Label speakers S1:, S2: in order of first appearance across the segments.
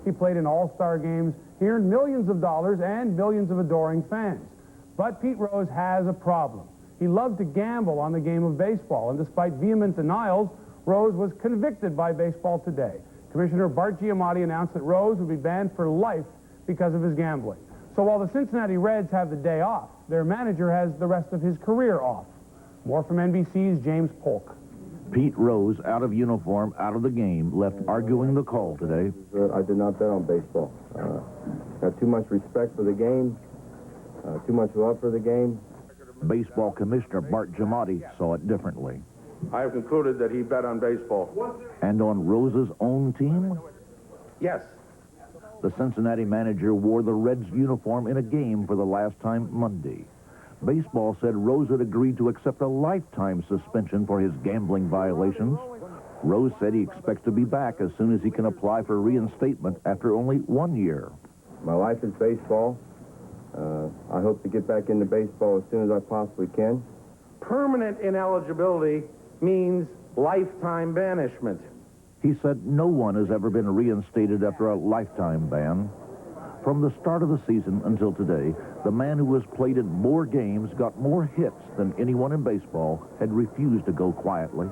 S1: He played in all-star games. He earned millions of dollars and millions of adoring fans. But Pete Rose has a problem. He loved to gamble on the game of baseball, and despite vehement denials, Rose was convicted by Baseball Today. Commissioner Bart Giamatti announced that Rose would be banned for life because of his gambling. So while the Cincinnati Reds have the day off, their manager has the rest of his career off. More from NBC's James Polk.
S2: Pete Rose, out of uniform, out of the game, left arguing the call today.
S3: I did not bet on baseball. Got too much respect for the game, too much love for the game.
S2: Baseball Commissioner Bart Giamatti saw it differently.
S4: I have concluded that he bet on baseball.
S2: And on Rose's own team?
S4: Yes.
S2: The Cincinnati manager wore the Reds uniform in a game for the last time Monday. Baseball said Rose had agreed to accept a lifetime suspension for his gambling violations. Rose said he expects to be back as soon as he can apply for reinstatement after only 1 year.
S3: My life is baseball. I hope to get back into baseball as soon as I possibly can.
S4: Permanent ineligibility means lifetime banishment.
S2: He said no one has ever been reinstated after a lifetime ban. From the start of the season until today, the man who has played in more games, got more hits than anyone in baseball, had refused to go quietly.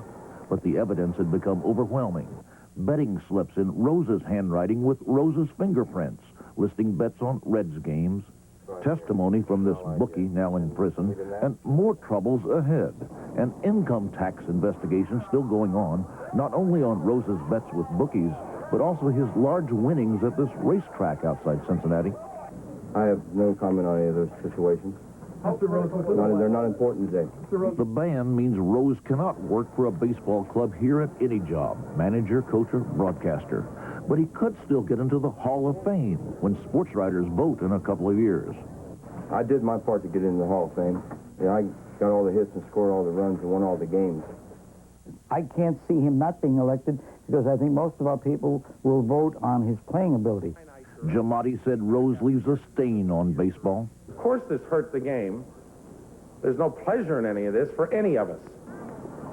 S2: But the evidence had become overwhelming. Betting slips in Rose's handwriting with Rose's fingerprints, listing bets on Reds games. Testimony from this bookie now in prison, and more troubles ahead. An income tax investigation still going on, not only on Rose's bets with bookies, but also his large winnings at this racetrack outside Cincinnati.
S3: I have no comment on any of those situations. They're not important today.
S2: The ban means Rose cannot work for a baseball club here at any job, manager, coach, or broadcaster. But he could still get into the Hall of Fame when sports writers vote in a couple of years.
S3: I did my part to get into the Hall of Fame. Yeah, I got all the hits and scored all the runs and won all the games.
S5: I can't see him not being elected because I think most of our people will vote on his playing ability.
S2: Giamatti said Rose leaves a stain on baseball.
S4: Of course this hurt the game. There's no pleasure in any of this for any of us.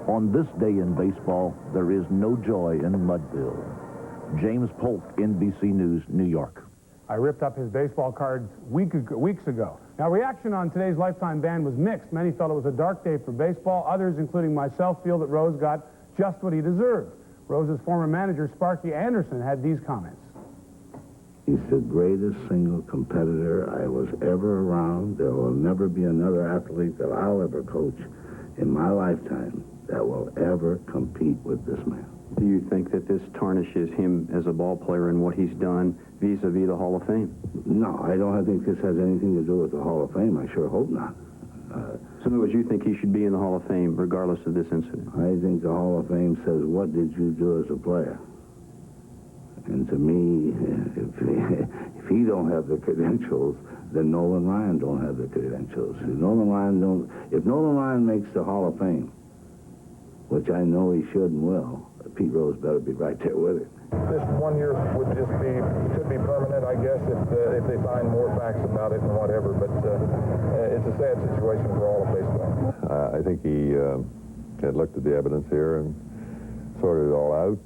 S2: On this day in baseball, there is no joy in Mudville. James Polk, NBC News, New York.
S1: I ripped up his baseball cards weeks ago. Now, reaction on today's lifetime ban was mixed. Many felt it was a dark day for baseball. Others, including myself, feel that Rose got just what he deserved. Rose's former manager, Sparky Anderson, had these comments.
S6: He's the greatest single competitor I was ever around. There will never be another athlete that I'll ever coach in my lifetime that will ever compete with this man.
S7: Do you think that this tarnishes him as a ball player and what he's done vis-a-vis the Hall of Fame?
S6: No, I don't think this has anything to do with the Hall of Fame. I sure hope not.
S7: So in other words, you think he should be in the Hall of Fame regardless of this incident?
S6: I think the Hall of Fame says, what did you do as a player? And to me, if he don't have the credentials, then Nolan Ryan don't have the credentials. If Nolan Ryan makes the Hall of Fame, which I know he should and will, Pete Rose better be right there with it.
S8: This 1 year should be permanent, I guess, if they find more facts about it and whatever. But it's a sad situation for all of baseball.
S9: I think he had looked at the evidence here and sorted it all out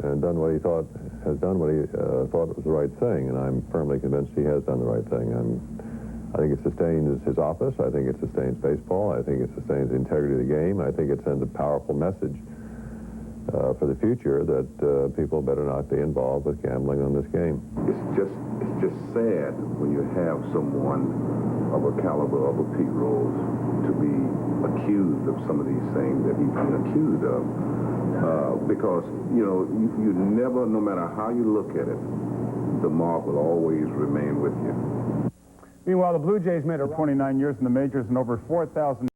S9: and done what he thought was the right thing. And I'm firmly convinced he has done the right thing. I think it sustains his office. I think it sustains baseball. I think it sustains the integrity of the game. I think it sends a powerful message for the future that people better not be involved with gambling on this game.
S10: It's just sad when you have someone of a caliber of a Pete Rose to be accused of some of these things that he's been accused of. Because, you know, you never, no matter how you look at it, the mark will always remain with you.
S1: Meanwhile, the Blue Jays made 29 years in the majors and over 4,000